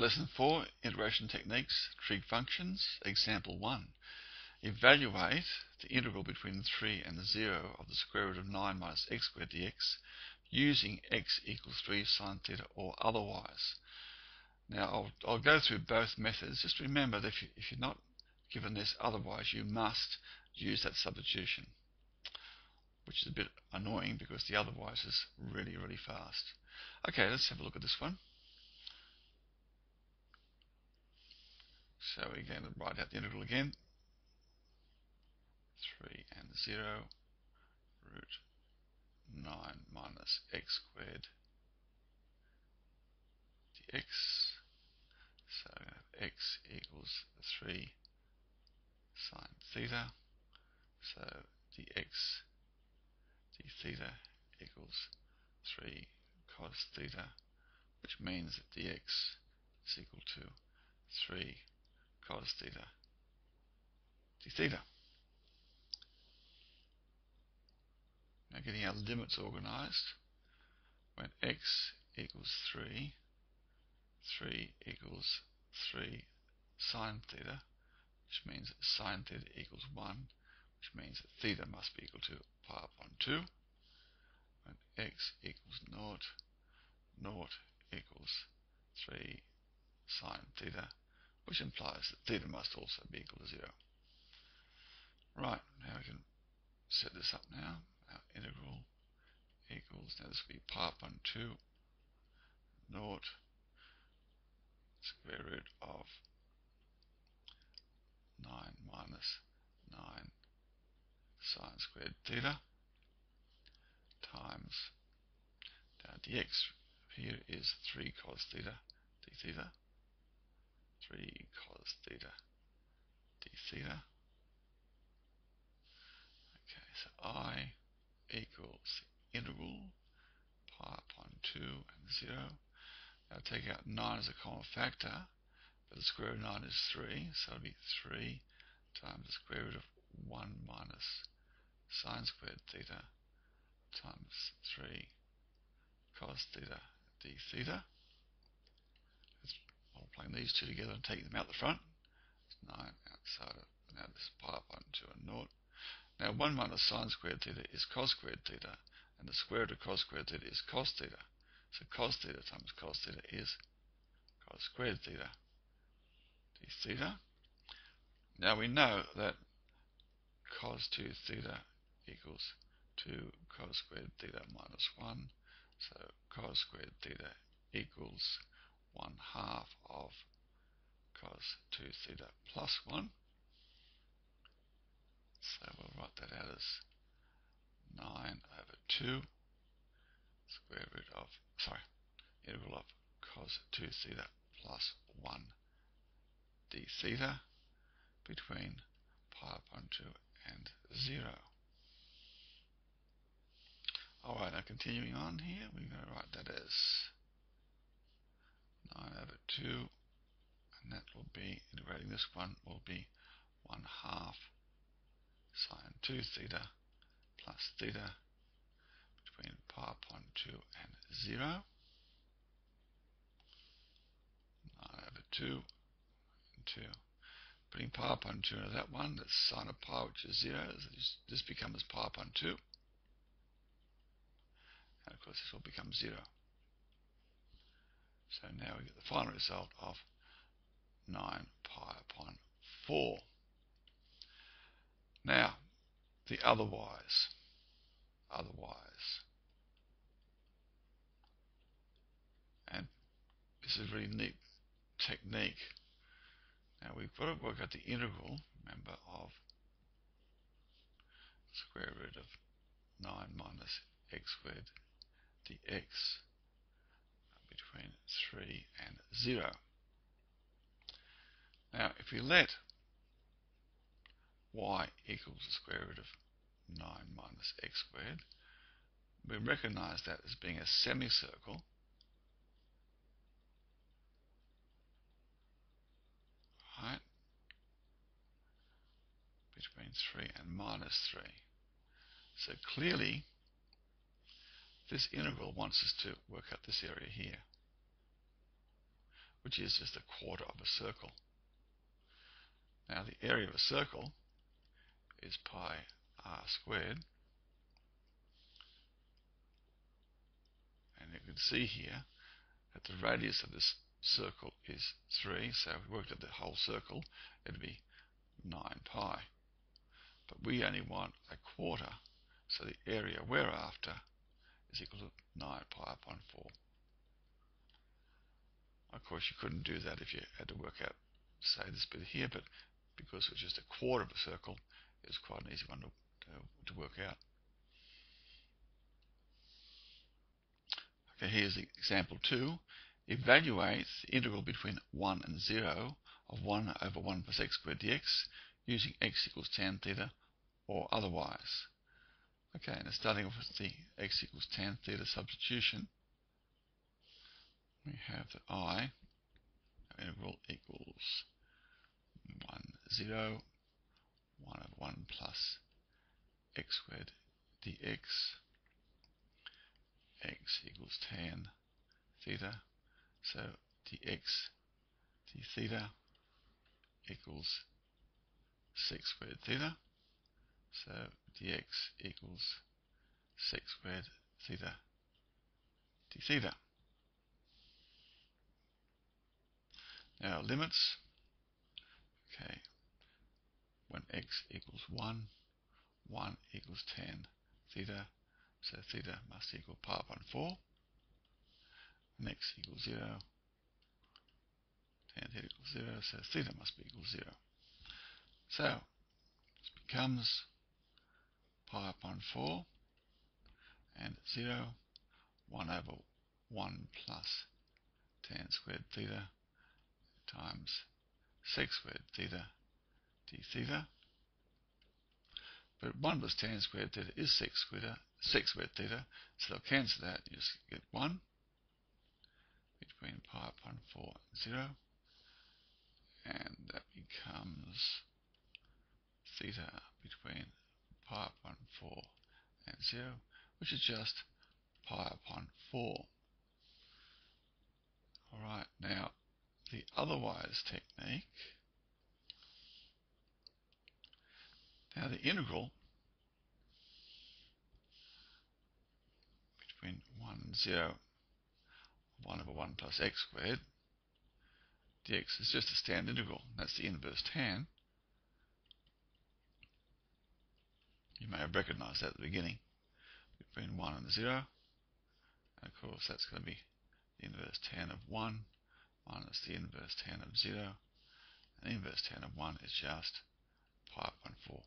Lesson 4, Integration Techniques, trig functions. Example 1. Evaluate the integral between 3 and 0 of the square root of 9 minus x squared dx using x equals 3 sine theta or otherwise. Now I'll go through both methods. Just remember that if you're not given this otherwise, you must use that substitution, which is a bit annoying because the otherwise is really fast. Okay, let's have a look at this one. So we're going to write out the integral again. 3 and 0 root 9 minus x squared dx. So we have x equals 3 sine theta. So dx d theta equals 3 cos theta, which means that dx is equal to 3 cos theta d theta. Now getting our limits organized, when x equals 3 equals 3 sine theta, which means that sine theta equals 1, which means that theta must be equal to pi upon 2. When x equals 0 equals 3 sine theta, which implies that theta must also be equal to 0. Right, now we can set this up now. Our integral equals, now this will be pi upon 2, 0 square root of 9 minus 9 sine squared theta times, now dx here is 3 cos theta d theta, 3 cos theta d theta. Okay, so I equals the integral pi upon 2 and 0. Now take out 9 as a common factor, but the square root of 9 is 3, so it'll be 3 times the square root of 1 minus sine squared theta times 3 cos theta d theta. Let's multiply these two together and take them out the front. It's 9 outside of, now this is pi upon 2 and 0. Now 1 minus sine squared theta is cos squared theta, and the square root of cos squared theta is cos theta. So cos theta times cos theta is cos squared theta d theta. Now we know that cos 2 theta equals 2 cos squared theta minus 1. So cos squared theta equals 1/2 of cos 2 theta plus 1. So we'll write that out as 9 over 2 square root of, integral of cos 2 theta plus 1 d theta between pi upon 2 and 0. Alright, now continuing on here, we're going to write that as 9 over 2, and that will be, integrating this one, will be 1/2 sine 2 theta plus theta between pi upon 2 and 0. 9 over 2 and 2. Putting pi upon 2 into that one, that's sine of pi, which is 0. This becomes pi upon 2. And of course this will become 0. So now we get the final result of 9 pi upon 4. Now, the otherwise. And this is a really neat technique. Now we've got to work out the integral, remember, of square root of 9 minus x squared dx between 3 and 0. Now if we let y equals the square root of 9 minus x squared, we recognize that as being a semicircle, right, between 3 and minus 3. So clearly this integral wants us to work out this area here, which is just a quarter of a circle. Now the area of a circle is pi r squared, and you can see here that the radius of this circle is 3, so if we worked out the whole circle, it'd be 9 pi. But we only want a quarter, so the area we're after is equal to 9 pi upon 4. Of course, you couldn't do that if you had to work out, say, this bit here, but because it's just a quarter of a circle, it's quite an easy one to work out. Okay, here's example 2. Evaluate the integral between 1 and 0 of 1 over 1 plus x squared dx using x equals tan theta or otherwise. Okay, now starting off with the x equals tan theta substitution, we have that I integral equals 1, 0, 1 over 1 plus x squared dx, x equals tan theta, so dx d theta equals sec squared theta, so dx equals sec squared theta d theta. Now limits, okay, when x equals 1, 1 equals tan theta, so theta must equal pi upon 4, and x equals 0, tan theta equals 0, so theta must be equal to 0. So this becomes pi upon 4 and 0, 1 over 1 plus tan squared theta times sec squared theta d theta. But 1 plus tan squared theta is sec squared theta, so they'll cancel that. You just get 1 between pi upon 4 and 0, and that becomes theta between pi upon 4 and 0, which is just pi upon 4. Alright, now the otherwise technique. Now the integral between 1 and 0, 1 over 1 plus x squared dx is just a standard integral. That's the inverse tan. You may have recognized that at the beginning. Between 1 and 0. And of course that's going to be the inverse tan of 1 minus the inverse tan of 0. And the inverse tan of 1 is just pi upon 4.